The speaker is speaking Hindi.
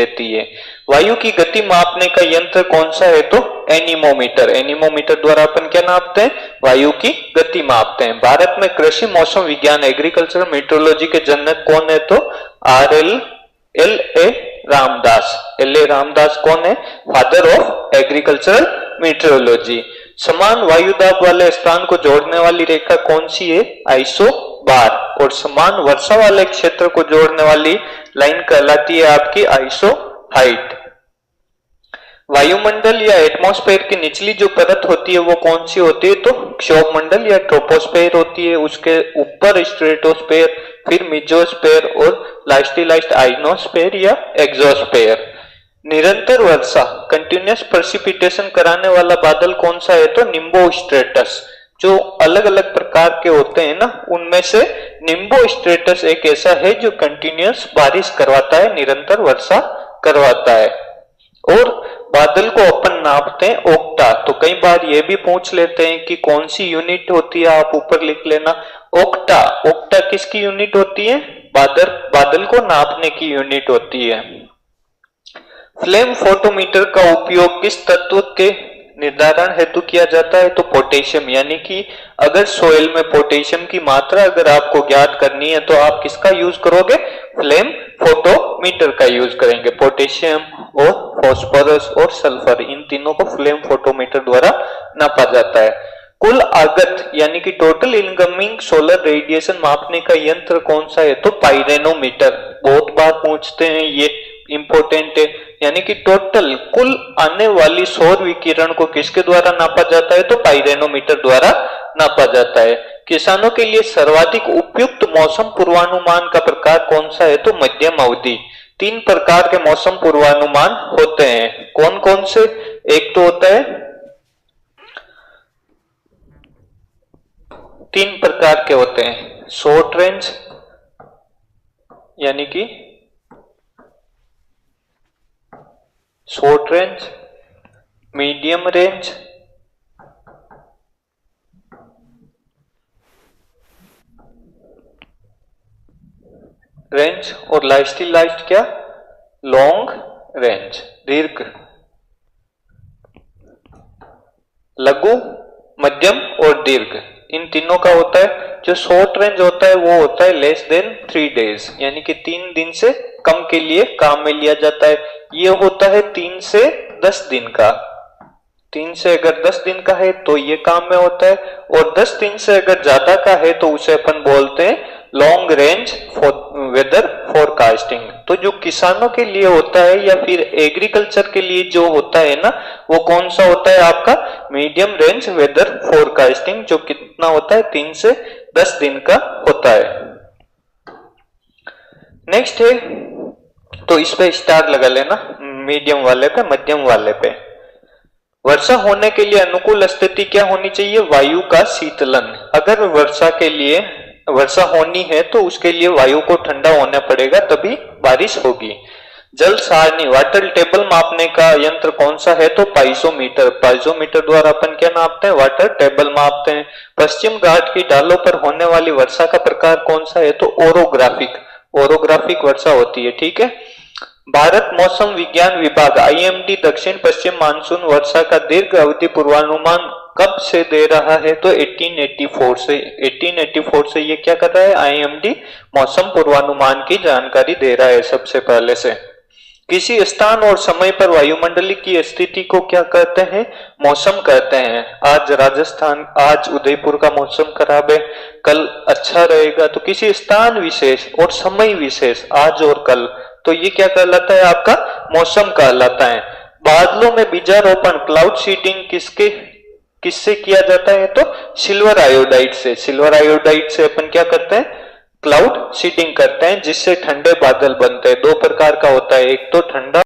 देती है। वायु की गति मापने का यंत्र कौन सा है? तो एनीमोमीटर। एनीमोमीटर द्वारा अपन क्या नापते हैं? वायु की गति मापते हैं। भारत में कृषि मौसम विज्ञान एग्रीकल्चर मेट्रोलॉजी के जनक कौन है? तो L A Ramdas. L A Ramdas कौन है? Father of agricultural metrology. समान वायु दाब वाले स्थान को जोड़ने वाली रेखा कौन सी है? आइसोबार। और समान वर्षा वाले क्षेत्र को जोड़ने वाली लाइन कहलाती है आपकी आइसोहाइट। वायुमंडल या एटमॉस्फेयर की निचली जो परत होती है वो कौन सी होती है? तो क्षोभमंडल या ट्रोपोस्फेयर होती है। उसके ऊपर स्ट्रेटोस्फेयर, फिर मिजोस्फेयर और लास्ट आइनोस्फेयर या एक्सोस्फेयर। निरंतर वर्षा कंटिन्यूअस प्रेसिपिटेशन कराने वाला बादल कौन सा है? तो निम्बोस्ट्रेटस। जो अलग अलग प्रकार के होते हैं ना, उनमें से निम्बोस्ट्रेटस एक ऐसा है जो कंटिन्यूअस बारिश करवाता है, निरंतर वर्षा करवाता है। और बादल को अपन नापते हैं ओक्टा। तो कई बार ये भी पूछ लेते हैं कि कौन सी यूनिट होती है, आप ऊपर लिख लेना ओक्टा। ओक्टा किसकी यूनिट होती है? बादल को नापने की यूनिट होती है। फ्लेम फोटोमीटर का उपयोग किस तत्व के निर्धारण हेतु किया जाता है? तो पोटेशियम। यानी कि अगर सोइल में पोटेशियम की मात्रा अगर आपको ज्ञात करनी है तो आप किसका यूज करोगे? फ्लेम फोटोमीटर का यूज करेंगे। पोटेशियम और फास्फोरस और सल्फर, इन तीनों को फ्लेम फोटोमीटर द्वारा नापा जाता है। कुल आगत यानी कि टोटल इनकमिंग सोलर रेडिएशन मापने का यंत्र कौन सा है? तो पाइरेनोमीटर। बहुत बार पूछते हैं, ये इंपॉर्टेंट है। यानी कि टोटल कुल आने वाली सौर विकिरण को किसके द्वारा नापा जाता है? तो पाइरेनोमीटर द्वारा नापा जाता है। किसानों के लिए सर्वाधिक उपयुक्त मौसम पूर्वानुमान का प्रकार कौन सा है? तो मध्यम अवधि। 3 प्रकार के मौसम पूर्वानुमान होते हैं। कौन कौन से? एक तो होता है 3 प्रकार के होते हैं। शॉर्ट रेंज यानी कि short range, medium range, range और लास्ट क्या? लॉन्ग रेंज, दीर्घ। लघु, मध्यम और दीर्घ, इन तीनों का होता है। जो शॉर्ट रेंज होता है वो होता है लेस देन 3 डेज, यानी कि 3 दिन से कम के लिए काम में लिया जाता है। ये होता है 3 से 10 दिन का। 3 से अगर 10 दिन का है तो ये काम में होता है, और 10 दिन से अगर ज्यादा का है तो उसे अपन बोलते हैं लॉन्ग रेंज वेदर फोरकास्टिंग। तो जो किसानों के लिए होता है या फिर एग्रीकल्चर के लिए जो होता है ना, वो कौन सा होता है आपका? मीडियम रेंज वेदर फोरकास्टिंग, जो कितना होता है? 3 से 10 दिन का होता है। नेक्स्ट है, तो इस पे स्टार लगा लेना, मीडियम वाले पे, मध्यम वाले पे। वर्षा होने के लिए अनुकूल स्थिति क्या होनी चाहिए? वायु का शीतलन। अगर वर्षा होनी है तो उसके लिए वायु को ठंडा होना पड़ेगा, तभी बारिश होगी। जल सारणी, वाटर टेबल मापने का यंत्र कौन सा है? तो पाइजोमीटर। पाइजोमीटर द्वारा अपन क्या नापते हैं? वाटर टेबल मापते हैं। पश्चिम घाट की ढालों पर होने वाली वर्षा का प्रकार कौन सा है? तो ओरोग्राफिक। ओरोग्राफिक वर्षा होती है, ठीक है। भारत मौसम विज्ञान विभाग आईएमडी दक्षिण पश्चिम मानसून वर्षा का दीर्घ अवधि पूर्वानुमान कब से दे रहा है? तो 1884 से। 1884 से ये क्या कर रहा है? आईएमडी मौसम पूर्वानुमान की जानकारी दे रहा है सबसे पहले से। किसी स्थान और समय पर वायुमंडली की स्थिति को क्या कहते हैं? मौसम कहते हैं। आज राजस्थान, आज उदयपुर का मौसम खराब है, कल अच्छा रहेगा। तो किसी स्थान विशेष और समय विशेष, आज और कल, तो ये क्या कहलाता है? आपका मौसम कहलाता है। बादलों में बीजारोपण क्लाउड सीडिंग किससे किया जाता है? तो सिल्वर आयोडाइड से। सिल्वर आयोडाइड से अपन क्या करते हैं? क्लाउड सीडिंग करते हैं, जिससे ठंडे बादल बनते हैं। 2 प्रकार का होता है, एक तो ठंडा